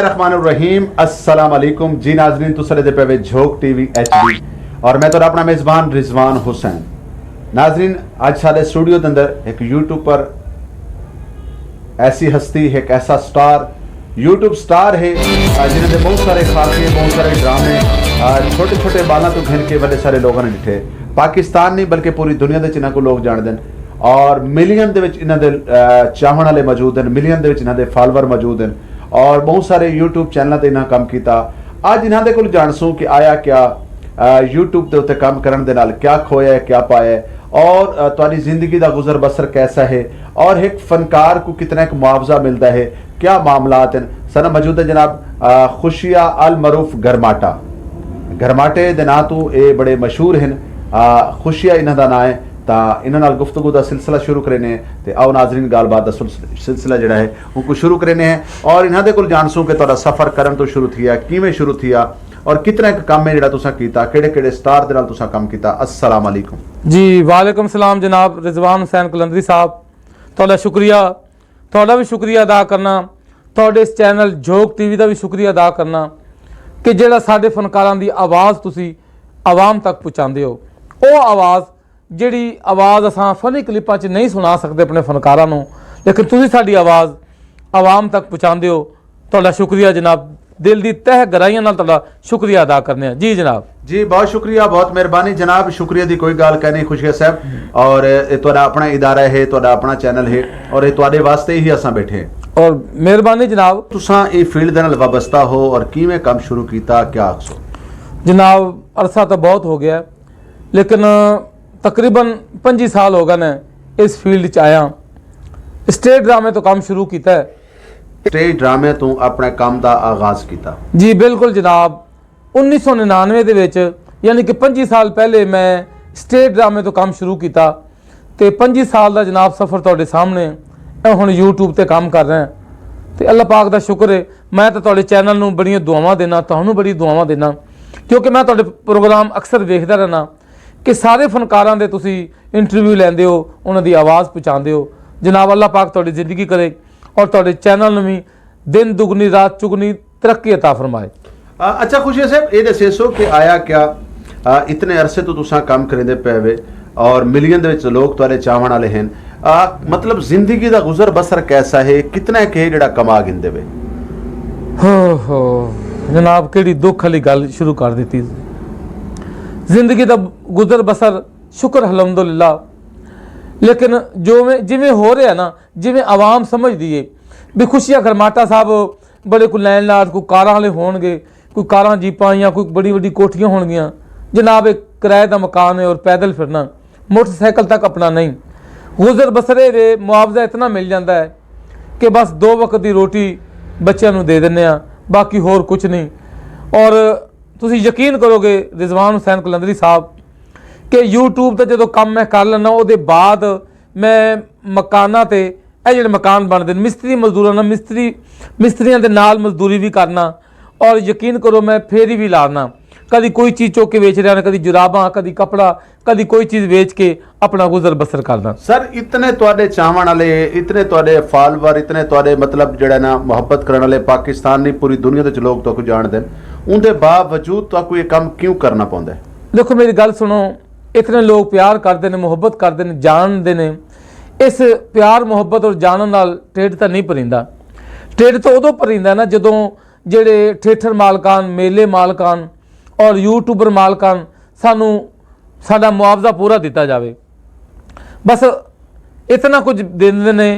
बिस्मिल्लाहिर्रहमानिर्रहीम अस्सलाम वालेकुम जी नाज़रीन तुसरे दे पे झोंक टीवी HD और मैं तो अपना मेज़बान रिजवान हुसैन। नाज़रीन आज सारे स्टूडियो के अंदर एक यूट्यूब पर ऐसी हस्ती एक ऐसा स्टार यूट्यूब स्टार है जिन्होंने बहुत सारे खाके बहुत सारे ड्रामे छोटे छोटे बालों तो घिन के बड़े सारे लोगों ने डिठे पाकिस्तान नहीं बल्कि पूरी दुनिया के इन्हों को लोग जानते हैं और मिलियन के इन्होंने चाहने वाले मौजूद हैं, मिलियन के इन्होंने फॉलोवर मौजूद हैं और बहुत सारे यूट्यूब चैनलों पर इन्हें काम किया। अज इन्होंने को जानसूँ कि आया क्या यूट्यूब के उत्ते काम करने के नाल क्या खोया है क्या पाया है और तुम्हारी जिंदगी का गुजर बसर कैसा है और एक फनकार को कितना एक मुआवजा मिलता है, क्या मामलात हैं। सना मौजूद है जनाब खुशिया अल मरूफ गरमाटा। गरमाटे के ना तो ये बड़े मशहूर हैं, खुशिया इन्हों का ना है तो इन्होंने गुफ्तगू का सिलसिला शुरू करेने तो आओ नाजरीन गलबात का सिलसिला जोड़ा है उनको शुरू करेने हैं और इन्होंने को जानसूँ कि तुहाडा सफ़र करन तो शुरू किया किवें शुरू किया और कितना एक काम है जो तुसां कीता केड़े-केड़े स्टार दे नाल तुसां काम कीता। अस्सलाम वालेकुम जी। वालेकुम सलाम जनाब रिजवान हुसैन कलंदरी साहब, तुहाडा शुक्रिया, तुहाडा भी शुक्रिया अदा करना, तुहाडे इस चैनल झोंक टीवी का भी शुक्रिया अदा करना कि जिहड़ा साडे फनकारां दी आवाज़ तुसी आवाम तक पहुँचाते हो। वो आवाज़ जिहड़ी आवाज़ असां फनी क्लिपां च नहीं सुना सकते अपने फनकारां नूं, लेकिन तुसी साडी आवाज़ आवाम तक पहुँचाते हो। तुहाडा शुक्रिया जनाब, दिल दी तह गहराइयां नाल तुहाडा शुक्रिया अदा करने जी जनाब। जी बहुत शुक्रिया, बहुत मेहरबानी जनाब, शुक्रिया की कोई गल कहनी खुशिया साहब। और तुहाडा अपना इदारा है, तुहाडा अपना चैनल है और ये तुहाडे वास्ते ही असां बैठे हैं और मेहरबानी जनाब। तुसां ये फील्ड दे नाल वाबस्ता हो और किवें काम शुरू कीता क्या आखसो? जनाब अरसा तो बहुत हो गया लेकिन तकरीबन 25 साल हो गए ने इस फील्ड च आया। स्टेज ड्रामे तो काम शुरू किया है। स्टेज ड्रामे तो अपने काम का आगाज किया? जी बिल्कुल जनाब। 1999 ਦੇ ਵਿੱਚ यानी कि 25 साल पहले मैं स्टेज ड्रामे तो काम शुरू किया तो 25 साल का जनाब सफ़र तुहाडे सामने हुण यूट्यूब ते काम कर रहे हैं तो अल्लाह पाक का शुक्र है। मैं तो तुहाडे चैनल नूं बड़ियां दुआवां देना, तुहानूं बड़ी दुआवां देना क्योंकि मैं तुहाडे प्रोग्राम अक्सर देखदा रहना कि सारे फनकारां दे तुसी इंटरव्यू लैंदे हो, उन्हां दी आवाज़ पहुँचाते हो। जनाब अल्लाह पाक तुहाडी ज़िंदगी करे और तुहाडे चैनल नूं भी दिन दुगनी रात चुगनी तरक्की अता फरमाए। अच्छा खुशिया साहब ये दसो कि आया क्या इतने अरसे तो तुसां काम करेंदे पे वे और मिलियन दे विच लोग तुहाडे चाहण वाले हैं, मतलब जिंदगी का गुजर बसर कैसा है, कितना के जिहड़ा कमा गिंदे वे? हो जनाब केड़ी दुख वाली गल शुरू कर दी। जिंदगी का गुजर बसर शुक्र अलहमदुलिल्लाह, लेकिन जो में जिमें हो रहा ना जिमें आवाम समझदी है भी खुशिया गरमाटा साहब बड़े कोई लैंड लार्ड कोई कारां वाले होणगे, कोई कारां जीपां या कोई बड़ी बड़ी कोठियां होणगियां। जनाब एक किराए का मकान है और पैदल फिरना, मोटरसाइकिल तक अपना नहीं। गुजर बसरे दे मुआवजा इतना मिल जाता है कि बस 2 वक्त की रोटी बच्चों को दे देने, बाकी होर कुछ नहीं। और तुसी यकीन करोगे रिजवान हुसैन कलंदरी साहब कि यूट्यूब तो जो काम मैं कर लेना वो बाद मैं मकाना ते ये जो मकान बनते मिस्त्री मजदूरों ना मिस्त्रियों के नाल मजदूरी भी करना और यकीन करो मैं फेरी भी लाना, कभी कोई चीज़ चुक के बेच रहा, कभी जुराबा, कभी कपड़ा, कभी कोई चीज़ बेच के अपना गुजर बसर करना। सर इतने तुहाडे चाहण वाले, इतने तुहाडे फॉलोवर, इतने तुहाडे मतलब जिहड़ा ना मुहब्बत करने वाले पाकिस्तान नहीं पूरी दुनिया के लोग तो जानते हैं, उनके बावजूद तो ये काम क्यों करना पौंदा है? देखो मेरी गल सुनो, इतने लोग प्यार करते हैं, मुहब्बत करते हैं, जानते हैं। इस प्यार मुहब्बत और जानन नाल ढिड तो नहीं भरिंदा। ढिड तो उदों भरिंदा ना जदों जिहड़े थिएटर मालकान, मेले मालकान और यूट्यूबर मालकान सानू साडा मुआवजा पूरा दिता जाए। बस इतना कुछ देंदे ने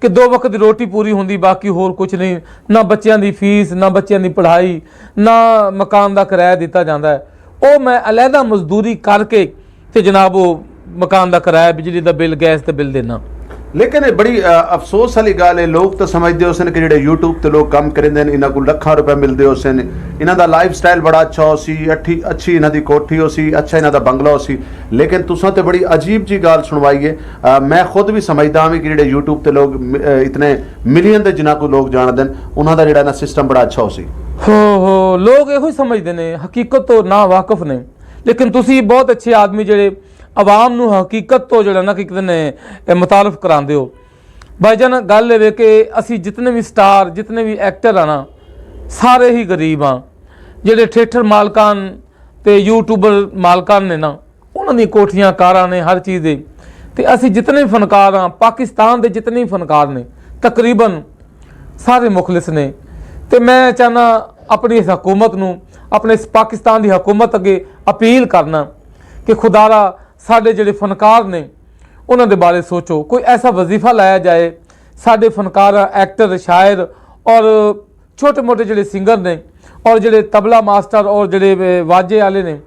कि 2 वक्त की रोटी पूरी होंदी, बाकी होर कुछ नहीं, ना बच्चों की फीस, ना बच्चों की पढ़ाई, ना मकान का किराया दिता जाता है। वो मैं अलहदा मजदूरी करके तो जनाब वो मकान का किराया, बिजली का बिल, गैस का बिल देना। लेकिन ये बड़ी अफसोस वाली गल है, लोग तो समझते हो कि जो यूट्यूब ते लोग काम करेंदे ने इन्हां को लाखां रुपए मिलते हो सन, इन्हां दा लाइफ स्टाइल बड़ा अच्छा हो सी, अच्छी इन्हां दी कोठी हो सी, अच्छा इन्हां दा बंगला हो सी। लेकिन तुसां ते बड़ी अजीब जी गल सुनवाई है। मैं खुद भी समझदा हां कि जो यूट्यूब ते लोग इतने मिलियन के जिन्हां को लोग जानते हैं उन्हां दा जिहड़ा ना सिस्टम बड़ा अच्छा हो सी। हो लोग यो समझते हैं, हकीकत तो ना वाकफ ने। लेकिन तुसी बहुत अच्छे आदमी जिहड़े आवाम नूं हकीकत तो जो ना कि कितने मुतारफ कराते हो। भाईजान गल ये कि असी जितने भी स्टार, जितने भी एक्टर आ ना ਸਾਰੇ ਹੀ ਗਰੀਬ ਆ। ਜਿਹੜੇ ਥੀਏਟਰ ਮਾਲਕਾਂ ਤੇ ਯੂਟਿਊਬਰ ਮਾਲਕਾਂ ਨੇ ਨਾ, ਉਹਨਾਂ ਦੀਆਂ ਕੋਠੀਆਂ ਕਾਰਾਂ ਨੇ, ਹਰ ਚੀਜ਼ ਦੇ। ਤੇ ਅਸੀਂ ਜਿਤਨੇ ਫਨਕਾਰ ਆ, ਪਾਕਿਸਤਾਨ ਦੇ ਜਿਤਨੇ ਫਨਕਾਰ ਨੇ ਤਕਰੀਬਨ ਸਾਰੇ ਮੁਖਲਿਸ ਨੇ। ਤੇ ਮੈਂ ਚਾਹੁੰਦਾ ਆਪਣੀ ਇਸ ਹਕੂਮਤ ਨੂੰ, ਆਪਣੇ ਇਸ ਪਾਕਿਸਤਾਨ ਦੀ ਹਕੂਮਤ ਅੱਗੇ ਅਪੀਲ ਕਰਨਾ ਕਿ ਖੁਦਾਰਾ ਸਾਡੇ ਜਿਹੜੇ ਫਨਕਾਰ ਨੇ ਉਹਨਾਂ ਦੇ ਬਾਰੇ ਸੋਚੋ। ਕੋਈ ਐਸਾ ਵਜ਼ੀਫਾ ਲਾਇਆ ਜਾਏ। ਸਾਡੇ ਫਨਕਾਰ, ਐਕਟਰ, ਸ਼ਾਇਰ ਔਰ ਛੋਟੇ ਮੋਟੇ ਜਿਹੜੇ ਸਿੰਗਰ ਨੇ ਔਰ ਜਿਹੜੇ ਤਬਲਾ ਮਾਸਟਰ ਔਰ ਜਿਹੜੇ ਵਾਜੇ ਵਾਲੇ ਨੇ,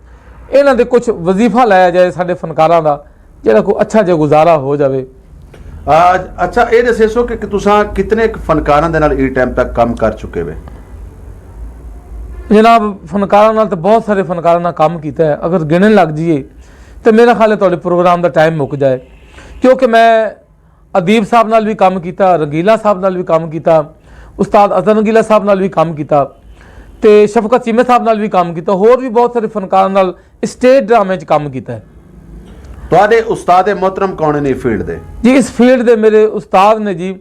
ਇਹਨਾਂ ਦੇ ਕੁਝ ਵਜ਼ੀਫਾ ਲਾਇਆ ਜਾਏ ਸਾਡੇ ਫਨਕਾਰਾਂ ਦਾ, ਜਿਹੜਾ ਕੋਈ ਅੱਛਾ ਜਿਹਾ ਗੁਜ਼ਾਰਾ ਹੋ ਜਾਵੇ। ਅੱਛਾ, ਇਹ ਦੱਸੋ ਕਿ ਤੁਸੀਂ ਕਿਤਨੇ ਫਨਕਾਰਾਂ ਦੇ ਨਾਲ ਇਸ ਟਾਈਮ ਤੱਕ ਕੰਮ ਕਰ ਚੁੱਕੇ ਵੇ? ਜਨਾਬ, ਫਨਕਾਰਾਂ ਨਾਲ ਤਾਂ ਬਹੁਤ ਸਾਰੇ ਫਨਕਾਰਾਂ ਨਾਲ ਕੰਮ ਕੀਤਾ ਹੈ। ਅਗਰ ਗਿਣਨ ਲੱਗ ਜਾਈਏ ਤਾਂ ਮੇਰਾ ਖਿਆਲ ਹੈ ਤੁਹਾਡੇ ਪ੍ਰੋਗਰਾਮ ਦਾ ਟਾਈਮ ਮੁੱਕ ਜਾਏ, ਕਿਉਂਕਿ ਮੈਂ ਅਦੀਬ ਸਾਹਿਬ ਨਾਲ ਵੀ ਕੰਮ ਕੀਤਾ, ਰੰਗੀਲਾ ਸਾਹਿਬ ਨਾਲ ਵੀ ਕੰਮ ਕੀਤਾ, ਉਸਤਾਦ ਅਜ਼ਹਰ ਰੰਗੀਲਾ ਸਾਹਿਬ ਨਾਲ ਵੀ ਕੰਮ ਕੀਤਾ, ਤੇ ਸ਼ਫਕਤ ਚੀਮੇ ਸਾਹਿਬ ਨਾਲ ਵੀ ਕੰਮ ਕੀਤਾ, ਹੋਰ ਵੀ ਬਹੁਤ ਸਾਰੇ ਫਨਕਾਰਾਂ ਨਾਲ ਸਟੇਜ ਡਰਾਮੇ 'ਚ ਕੰਮ ਕੀਤਾ ਹੈ। ਤੁਹਾਡੇ ਉਸਤਾਦ ਮੁਹਤਰਮ ਕੌਣ ਨੇ ਫੀਲਡ ਦੇ? ਜੀ, ਇਸ ਫੀਲਡ ਦੇ ਮੇਰੇ ਉਸਤਾਦ ਨੇ ਜੀ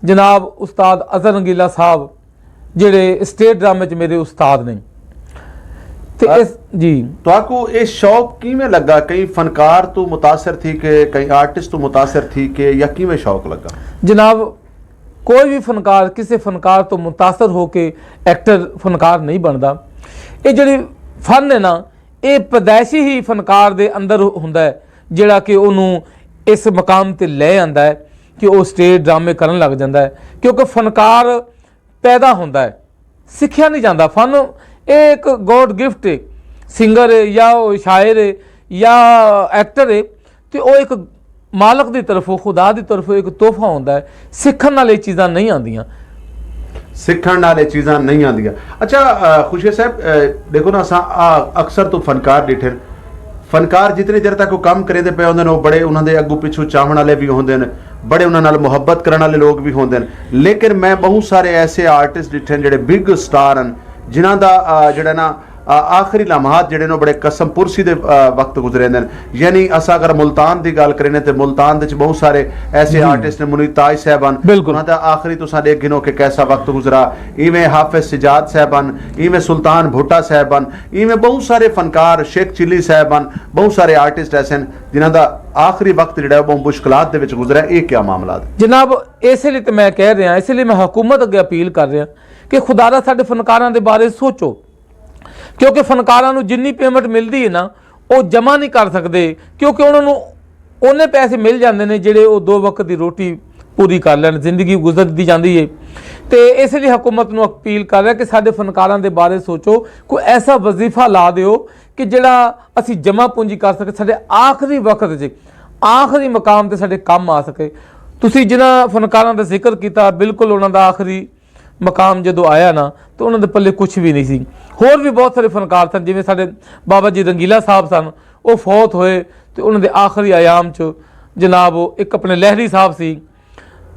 ਜਨਾਬ ਉਸਤਾਦ ਅਜ਼ਹਰ ਰੰਗੀਲਾ ਸਾਹਿਬ, ਜਿਹੜੇ ਸਟੇਜ ਡਰਾਮੇ 'ਚ ਮੇਰੇ ਉਸਤਾਦ ਨੇ। ਤੇ ਇਸ ਜੀ ਤੁਹਾਨੂੰ ਇਹ ਸ਼ੌਕ ਕਿਵੇਂ ਲੱਗਾ? ਕਈ ਫਨਕਾਰ ਤੋਂ ਮੁਤਾਸਰ ਥੀ ਕਿ ਕਈ ਆਰਟਿਸਟ ਤੋਂ ਮੁਤਾਸਰ ਥੀ ਕਿ ਜਾਂ ਕਿਵੇਂ ਸ਼ੌਕ ਲੱਗਾ? जनाब, कोई भी फनकार किसी फनकार तो मुतासर हो के एक्टर फनकार नहीं बनता। ये जी फन है ना, ये पैदाइशी ही फनकार दे अंदर हुंदा है, जिहड़ा कि उन्होंने इस मकाम ते ले आंदा है कि वो स्टेज ड्रामे करन लग जाता है, क्योंकि फनकार पैदा होंदा है, सिक्ख्या नहीं जाता। फन ये एक गॉड गिफ्ट है। सिंगर है या शायर है या एक्टर है, तो वो एक मालक की तरफों, खुदा की तरफों एक तोहफा होंदा है। सीखण नाल ये चीज़ां नहीं आंदियां, सीखण नाल ये चीज़ां नहीं आंदियां। अच्छा खुशी साहब, देखो ना, असां अक्सर तो फनकार डिठे, फनकार जितनी देर तक वो काम करेंदे पे होंदे ने, वो बड़े उन्होंने अगू पिछू चाहण वाले भी होंदे ने, बड़े उन्होंने नाल मुहब्बत करने वाले लोग भी होंदे ने। लेकिन मैं बहुत सारे ऐसे आर्टिस्ट डिठे जिहड़े बिग स्टार हैं, जिन्हां दा जिहड़ा ना आखिरी लम्हात जिहड़े ने बड़े कसम पुरसी दे वक्त गुजरे ने। यानी अस अगर मुल्तान की गल करें तो मुल्तान दे बहुत सारे ऐसे आर्टिस्ट ने, मुनीर ताज साहबान, उन्होंने आखिरी तो साडे गिनो कि कैसा वक्त गुजरा। इवें हाफिज सिजाद साहबान, इवें सुल्तान भुट्टा साहबान, इवें बहुत सारे फनकार, शेख चिली साहबान, बहुत सारे आर्टिस्ट ऐसे जिन्हों का आखिरी वक्त जो बहुत मुश्किलात दे विच गुजरा। ये क्या मामला है जनाब? इसलिए तो मैं कह रहा, इसलिए मैं हुकूमत अगे अपील कर रहा कि खुदारा साडे फनकारां दे बारे सोचो, क्योंकि फनकारां नूं जिन्नी पेमेंट मिलती है ना, वो जमा नहीं कर सकते, क्योंकि उन्होंने उन्ने पैसे मिल जाते हैं जिहड़े वो 2 वक्त की रोटी पूरी कर लैन, जिंदगी गुजरती जाती है। तो इसलिए हुकूमत नूं अपील कर रहा कि साडे फनकारां दे बारे सोचो, कोई ऐसा वजीफा ला दिओ कि जिहड़ा असी जमा पूंजी कर सके, साडे आखिरी वक्त 'च आखिरी मकाम ते साडे काम आ सके। तुसीं जिन्हां फनकारां दा जिक्र किया, बिल्कुल उन्हां दा आखिरी मकाम जो आया ना, तो उन्होंने पल्ले कुछ भी नहीं सी। होर भी बहुत सारे फनकार सन, जिवें साडे बाबा जी रंगीला साहब सन, वो फौत होए तो उन्होंने आखिरी आयाम च जनाब एक अपने लहरी साहब सी,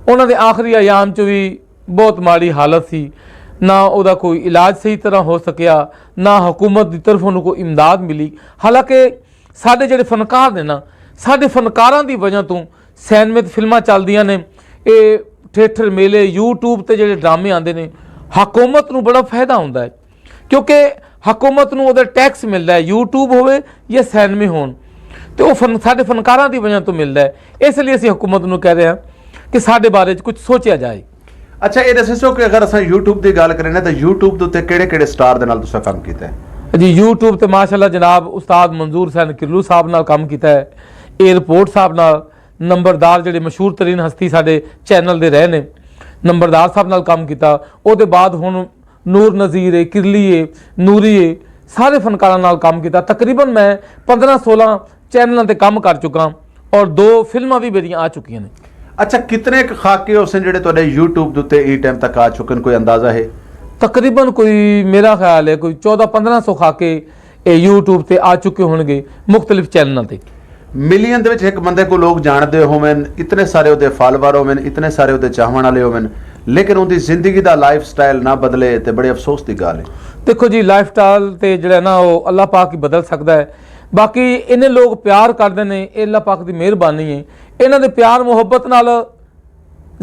उन्होंने आखिरी आयाम च भी बहुत माड़ी हालत सी, ना उहदा कोई इलाज सही तरह हो सकिया, ना हुकूमत की तरफों कोई इमदाद मिली। हालांकि साडे जिहड़े फनकार ने ना, साडे फनकारां दी वजह तो सैनमत फिल्मां चलदियां ने, ये थिएटर मेले, यूट्यूब ते जिहड़े ड्रामे आते हैं, हुकूमत नूं बड़ा फायदा होंदा है, क्योंकि हुकूमत नूं उहदा टैक्स मिलता है, यूट्यूब होवे या सैनमे होण, तो वह साडे फनकारां दी वजह तो मिलता है। इसलिए असीं हुकूमत नूं कह रहे हैं कि साडे बारे च कुछ सोचा जाए। अच्छा, ये दसो कि अगर असां यूट्यूब की गल करें तो यूट्यूब के उत्ते किहड़े-किहड़े स्टार दे नाल तुसां काम कीता है? जी, यूट्यूब ते माशाअल्लाह जनाब उस्ताद मंजूर हुसैन किरलू साहब नाल काम कीता है, एयरपोर्ट साहब नाल, नंबरदार जिहड़े मशहूर तरीन हस्ती साडे चैनल दे रहे ने, नंबरदार साहब नाल काम किया। उसदे बाद हुण नूर नज़ीर है, किरली है, नूरी है, सारे फनकारां नाल काम किया। तकरीबन मैं 15-16 चैनलों ते काम कर चुका और 2 फिल्मां भी मेरियां आ चुकियां ने। अच्छा, कितने खाके उसन जिहड़े तुहाडे यूट्यूब दे उत्ते इस टाइम तक आ चुके हैं, कोई अंदाजा है? तकरीबन कोई मेरा ख्याल है कोई 1400-1500 खाके यूट्यूब ते आ चुके होणगे मुख्तलिफ चैनलों ते। मिलियन दे विच एक बंदे को लोग जानते होवन, इतने सारे उहदे फॉलोवर होवन, इतने सारे उहदे चाहण वाले होवन, लेकिन उहदी जिंदगी दा लाइफ स्टाइल ना बदले तो बड़े अफसोस की गल है। देखो जी, लाइफ स्टाइल तो जो ना वो अल्लाह पाक ही बदल सकता है। बाकी इन्हें लोग प्यार करते हैं, ये अल्लाह पाक की मेहरबानी है। इन्हों के प्यार मुहब्बत नाल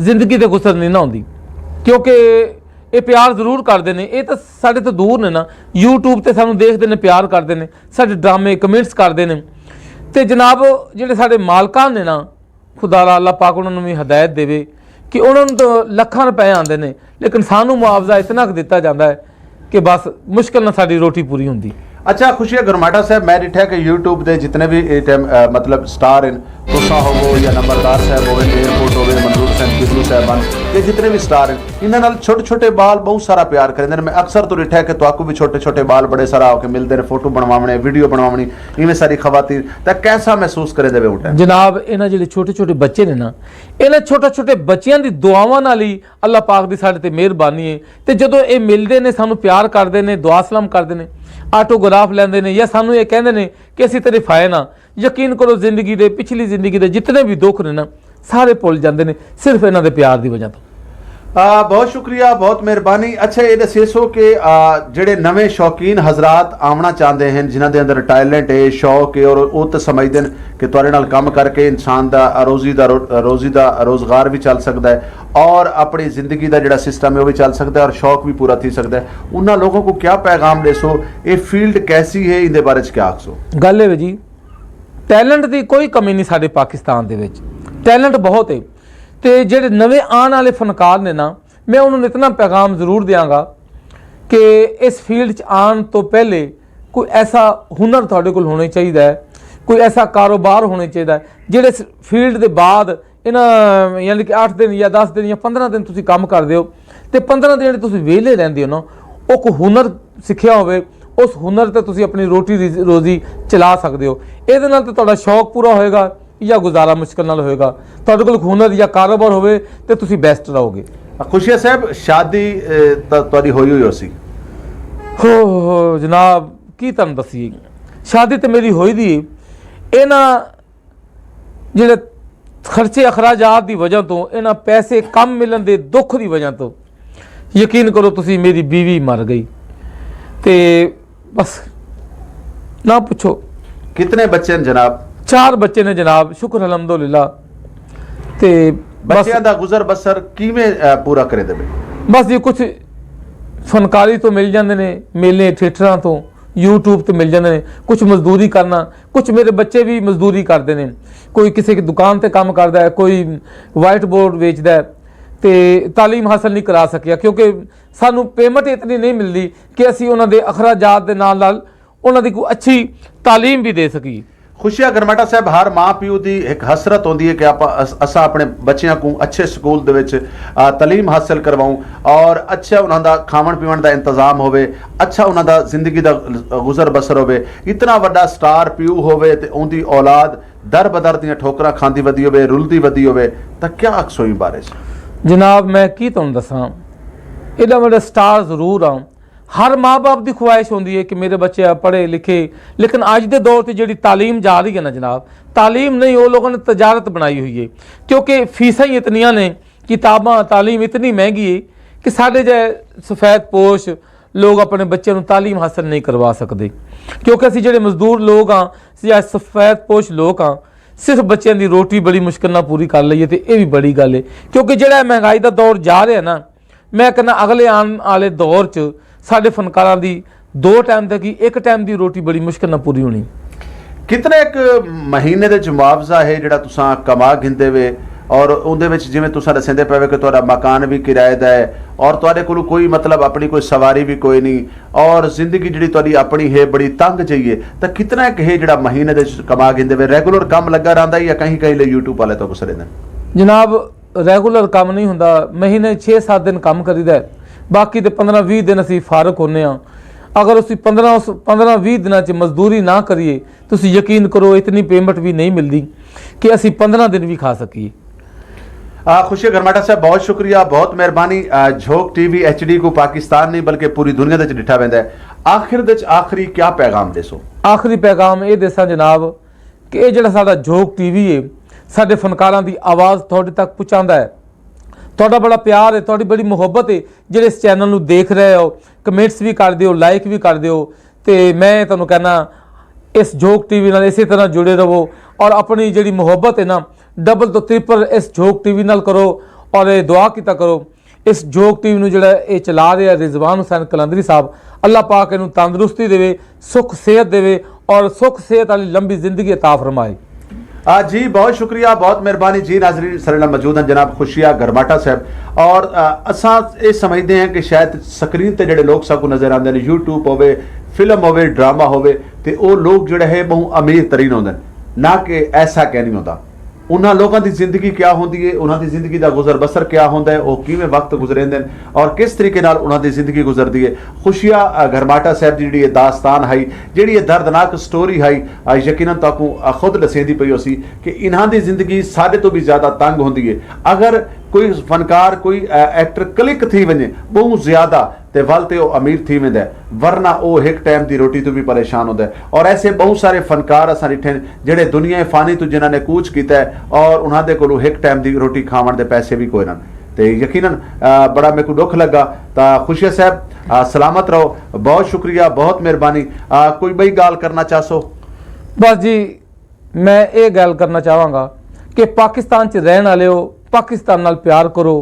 जिंदगी तो गुसर नहीं ना होंदी, क्योंकि ਇਹ ਪਿਆਰ ਜ਼ਰੂਰ ਕਰਦੇ ਨੇ, ਇਹ ਤਾਂ ਸਾਡੇ ਤੋਂ ਦੂਰ ਨੇ ਨਾ, YouTube ਤੇ ਸਾਨੂੰ ਦੇਖਦੇ ਨੇ, ਪਿਆਰ ਕਰਦੇ ਨੇ, ਸਾਡੇ ਡਰਾਮੇ ਕਮੈਂਟਸ ਕਰਦੇ ਨੇ। ਤੇ ਜਨਾਬ ਜਿਹੜੇ ਸਾਡੇ ਮਾਲਕਾਂ ਨੇ ਨਾ, ਖੁਦਾ ਰਾ ਅੱਲਾਹ ਪਾਕ ਉਹਨਾਂ ਨੂੰ ਵੀ ਹਦਾਇਤ ਦੇਵੇ ਕਿ ਉਹਨਾਂ ਨੂੰ ਤਾਂ ਲੱਖਾਂ ਰੁਪਏ ਆਉਂਦੇ ਨੇ, ਲੇਕਿਨ ਸਾਨੂੰ ਮੁਆਵਜ਼ਾ ਇਤਨਾ ਕੁ ਦਿੱਤਾ ਜਾਂਦਾ ਹੈ ਕਿ ਬਸ ਮੁਸ਼ਕਿਲ ਨਾਲ ਸਾਡੀ ਰੋਟੀ ਪੂਰੀ ਹੁੰਦੀ। अच्छा खुशी गरमाटा साहब, मैं डिठा कि यूट्यूब के जितने भी मतलब स्टार इन तुसा होवो या नंबरदार साहब होवे, एयरपोर्ट होवे, मनजूर साहब, किदलू साहबान, ये जितने भी स्टार हैं, इन्हां नाल छोटे छोटे बाल बहुत सारा प्यार करेंदे ने। मैं अक्सर तो डिठा कि तुहाकू भी छोटे छोटे बाल बड़े सारा होके मिलते हैं, फोटो बनवावणे, वीडियो बनवावणी, इवें सारी खवातीर तां कैसा महसूस करे देवे उठा जनाब। इन्हां ਜਿਹੜੇ छोटे छोटे बच्चे ने ना, इन्हां छोटे छोटे बच्चियां दी दुआवां नाल ही अल्लाह पाक दी साडे ते मिहरबानी है। ते जदों ये मिलदे ने, सानू प्यार करदे ने, दुआ सलाम करदे ने, ਆਟੋਗ੍ਰਾਫ ਲੈਂਦੇ ਨੇ ਜਾਂ ਸਾਨੂੰ ਇਹ ਕਹਿੰਦੇ ਨੇ ਕਿ ਅਸੀਂ ਤੇਰੇ ਫਾਇਨ ਆ। ਯਕੀਨ ਕਰੋ ਜ਼ਿੰਦਗੀ ਦੇ, ਪਿਛਲੀ ਜ਼ਿੰਦਗੀ ਦੇ ਜਿਤਨੇ ਵੀ ਦੁੱਖ ਨੇ ਨਾ, ਸਾਰੇ ਭੁੱਲ ਜਾਂਦੇ ਨੇ ਸਿਰਫ ਇਹਨਾਂ ਦੇ ਪਿਆਰ ਦੀ ਵਜ੍ਹਾ ਤੋਂ। बहुत शुक्रिया, बहुत मेहरबानी। अच्छा ये दसो कि जेडे नवे शौकीन हजरात आना चाहते हैं, जिन्हों के अंदर टैलेंट है, शौक है, और वो तो समझते हैं कि तुहाडे नाल काम करके इंसान का रोजी का रोज़गार भी चल सकता है और अपनी जिंदगी का जोड़ा सिस्टम है वो भी चल सकता है और शौक भी पूरा थी सकता है। उन्होंने लोगों को क्या पैगाम देसो, ये फील्ड कैसी है, इनके बारे क्या आखसो? गल है जी, टैलेंट की कोई कमी नहीं साडे पाकिस्तान दे विच, टैलेंट बहुत है। तो ਜਿਹੜੇ नवे आने वाले फनकार ने ना, मैं उन्होंने इतना पैगाम ज़रूर देंगा कि इस फील्ड च आने तो पहले कोई ऐसा हुनर थोड़े कोल होना चाहिए, कोई ऐसा कारोबार होना चाहिए ਜਿਹੜੇ इस फील्ड के बाद इन्हां यानी कि 8 दिन या 10 दिन या 15 दिन तुसीं काम करदे हो ते 15 दिन तुसीं वेले रहंदे हो ना, वो कोई हुनर सिੱਖਿਆ होवे, उस हुनर ते तुसीं अपनी रोटी रोजी चला सकते हो। ਇਹਦੇ ਨਾਲ ਤੇ ਤੁਹਾਡਾ शौक पूरा होएगा या गुजारा मुश्किल नाल होएगा। तुहाडे कोल हुनर या कारोबार होवे ते तुसीं बेस्ट रहोगे। खुशिया साहब, शादी तुहाडी होई हुई सी? हो जनाब, की तुहानूं दसीए, शादी तो मेरी होई दी। इन्हां जिहड़े खर्चे अखराजात की वजह तो, इन्हां पैसे कम मिलन के दुख की वजह तो यकीन करो तुसीं मेरी बीवी मर गई ते बस ना पुछो। कितने बच्चे हैं जनाब? 4 बच्चे ने जनाब, शुक्र अलहमदुलिल्लाह। ते बच्चों का गुजर बसर किवें पूरा करे देवे? बस जी कुछ फनकारी तो मिल जाते हैं, मेले थिएटरां तो, यूट्यूब तो मिल जाते हैं, कुछ मजदूरी करना, कुछ मेरे बच्चे भी मजदूरी करते हैं, कोई किसी की दुकान पर काम करता है, कोई वाइट बोर्ड बेचता है। तो तालीम हासिल नहीं करा सकिया क्योंकि सानू पेमेंट इतनी नहीं मिलती कि असी उन्होंने अखराजात के नाल उन्होंने कोई अच्छी तालीम भी दे सकी। खुशिया गरमाटा साहब, हर माँ प्यो की एक हसरत होती है कि असा अपने बच्चों को अच्छे स्कूल दे विच तालीम हासिल करवाऊँ और अच्छा उन्होंने खावन पीवन का इंतजाम होवे, अच्छा उन्होंने जिंदगी का गुजर बसर होवे। इतना वड्डा स्टार प्यो होवे ते उनकी औलाद दर बदर दियां ठोकरां खांदी वधी होवे, रुलदी वधी होवे, तां क्या अक्सोई बारे जनाब? मैं की तुहानूं दसां, एडा वड्डा स्टार जरूर हाँ। हर माँ बाप की ख्वाहिश होती है कि मेरे बच्चे पढ़े लिखे, लेकिन अज के दौर से जी तालीम जा रही है ना जनाब, तालीम नहीं, वो लोगों ने तजारत बनाई हुई है क्योंकि फीसां ही इतनियां ने, किताबां, तालीम इतनी महंगी है कि साढ़े जै सफ़ैद पोश लोग अपने बच्चों को तालीम हासिल नहीं करवा सकते क्योंकि असीं जिहड़े मजदूर लोग हाँ या सफ़ैद पोश लोग हाँ, सिर्फ बच्चों की रोटी बड़ी मुश्किल नाल पूरी कर लईए तो यह भी बड़ी गल है क्योंकि जिहड़ा महंगाई का दौर जा रहा ना, मैं कहना अगले आने वाले दौर च साढ़े फनकारां दी 2 टाइम तक ही 1 टाइम की रोटी बड़ी मुश्किल नाल पूरी होनी। कितने एक महीने दे मुआवजा है जिहड़ा तुसां कमा गिंदे वे और उहदे विच जिवें तुसां दस्सदे पए कि तुहाडा मकान भी किराए दा है और तुहाडे कोल कोई मतलब अपनी कोई सवारी भी कोई नहीं और जिंदगी जिहड़ी तुहाडी अपनी है बड़ी तंग जाइए, तो कितना एक है जिहड़ा महीने दे कमा गिंदे वे? रेगुलर काम लगा रहिंदा या कहीं कहीं ले यूट्यूब वाले तो गुसरे ने? जनाब रेगुलर काम नहीं हुंदा, महीने 6-7 दिन काम करीदा है, बाकी तो 15-20 दिन असी फारक होने। अगर उसी 15-20 दिनों च मजदूरी ना करिए तो यकीन करो इतनी पेमेंट भी नहीं मिलती कि असी 15 दिन भी खा सकिए। खुशी गरमाटा साहब, बहुत शुक्रिया, बहुत मेहरबानी। झोंक टीवी HD को पाकिस्तान नहीं बल्कि पूरी दुनिया दे डिठा वेंदा है। आखिरी क्या पैगाम देसो? आखिरी पैगाम ये देसा जनाब कि ये जिहड़ा साडा झोंक टीवी है साडे फनकारां दी आवाज़ तुहाडे तक पहुँचाता है। तुहाडा बड़ा प्यार है, तुहाडी बड़ी मुहब्बत है, जिहड़े इस चैनल नूं देख रहे हो, कमेंट्स भी कर दिओ, लाइक भी कर दिओ। तो मैं तुहानूं कहना इस झोंक टीवी नाल इसी तरह जुड़े रहो और अपनी जिहड़ी मुहब्बत है ना डबल तो ट्रिपल इस झोंक टीवी नाल करो और दुआ कीता करो। इस जोग टीवी ਨੂੰ ਜਿਹੜਾ ਇਹ ਚਲਾ ਰਿਹਾ ਰਿਜ਼ਵਾਨ ਹੁਸੈਨ ਕਲੰਦਰੀ ਸਾਹਿਬ, ਅੱਲਾਹ ਪਾਕ ਇਹਨੂੰ ਤੰਦਰੁਸਤੀ ਦੇਵੇ, ਸੁੱਖ ਸਿਹਤ ਦੇਵੇ और सुख सेहत वाली लंबी जिंदगी अता फरमाए। जी बहुत शुक्रिया, बहुत मेहरबानी जी। नाजरीन सरना मौजूद हैं जनाब खुशिया गरमाटा साहब और असा ये समझते हैं कि शायद स्क्रीन ते जेडे लोग सबको नजर आते हैं, यूट्यूब होवे, फिल्म होवे, ड्रामा होवे, ते वो लोग जोड़े है बहु अमीर तरीन होंगे, ना कि ऐसा कह नहीं होता। उन्होंने लोगों की जिंदगी क्या होती है, उन्होंने जिंदगी का गुजर बसर क्या होता है, वो किवें वक्त गुजरेंदे और किस तरीके नाल उन्होंने जिंदगी गुजरती है। खुशिया गरमाटा साहब की जी दास्तान है, जी दर्दनाक स्टोरी है, यकीनन तुहानू खुद दसेंदी पई होसी कि इन्हां दी जिंदगी साडे तो भी ज़्यादा तंग होती है। अगर कोई फनकार कोई एक्टर क्लिक थी वने बहुत ज़्यादा ते वल ते वो अमीर थी वेंदा है, वरना वो एक टाइम की रोटी तो भी परेशान होता है। और ऐसे बहुत सारे फनकार असां डिठे जेडे दुनिया फानी तो जिन्होंने कूच किया है और उन्होंने कोलों एक टाइम की रोटी खावन के पैसे भी कोई ना, तो यकीनन बड़ा मेरे को दुख लगा। तो खुशिया साहब सलामत रहो, बहुत शुक्रिया, बहुत मेहरबानी। कोई बई गाल करना चाहसो? बस जी मैं ये गल करना चाहांगा कि पाकिस्तान च रहने वाले हो, पाकिस्तान नाल प्यार करो,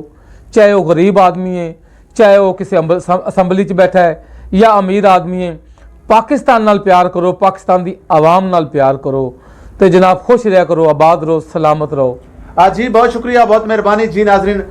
चाहे वो गरीब आदमी है, चाहे वो किसी असैम्बली च बैठा है या अमीर आदमी है, पाकिस्तान नाल प्यार करो, पाकिस्तान की आवाम नाल प्यार करो, तो जनाब खुश रहा करो, आबाद रहो, सलामत रहो। जी बहुत शुक्रिया, बहुत मेहरबानी जी। नाजरीन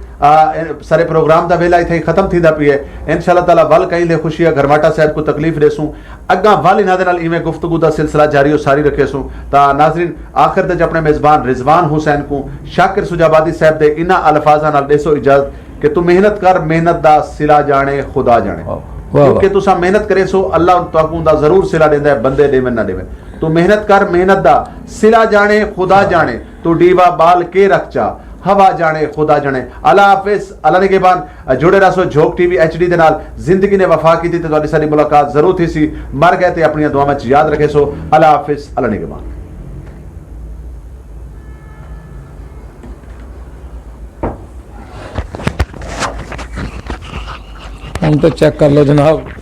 सारे प्रोग्राम का वेला इतने खत्म थी पी है, इंशाअल्लाह ताला वल कहीं ले खुशिया गरमाटा साहब को तकलीफ देसूँ, अग्गा वल इन्हां दे नाल इवें गुफ्तगू का सिलसिला जारी और सारी रखेसूँ। तो नाजरीन आखिर तक अपने मेज़बान रिजवान हुसैन को शाकिर सुजाबादी साहब के इन्हां अल्फाजां नाल देसो इजाजत कि तू मेहनत कर, मेहनत दा सिला जाने खुदा जाने, क्योंकि तुसा मेहनत करे सो अल्लाह तुहानू दा जरूर सिला देंदा है, बंदे देवे ना देवे। तू मेहनत कर, मेहनत दा सिला जाने खुदा जाने, तू डीवा बाल के रख चा, हवा जाने खुदा जाने। अल्लाह हाफिज, अल्लाह ने के बाद जुड़े रहो झोक टीवी HD दे नाल। जिंदगी ने वफा की थी तो तुहाडी सारी मुलाकात जरूर थी सी, मर गए तो अपनी दुआवां च याद रखे सो। अल्लाह हाफिज, अल्लाह ने के बाद। हम तो चेक कर लो जनाब।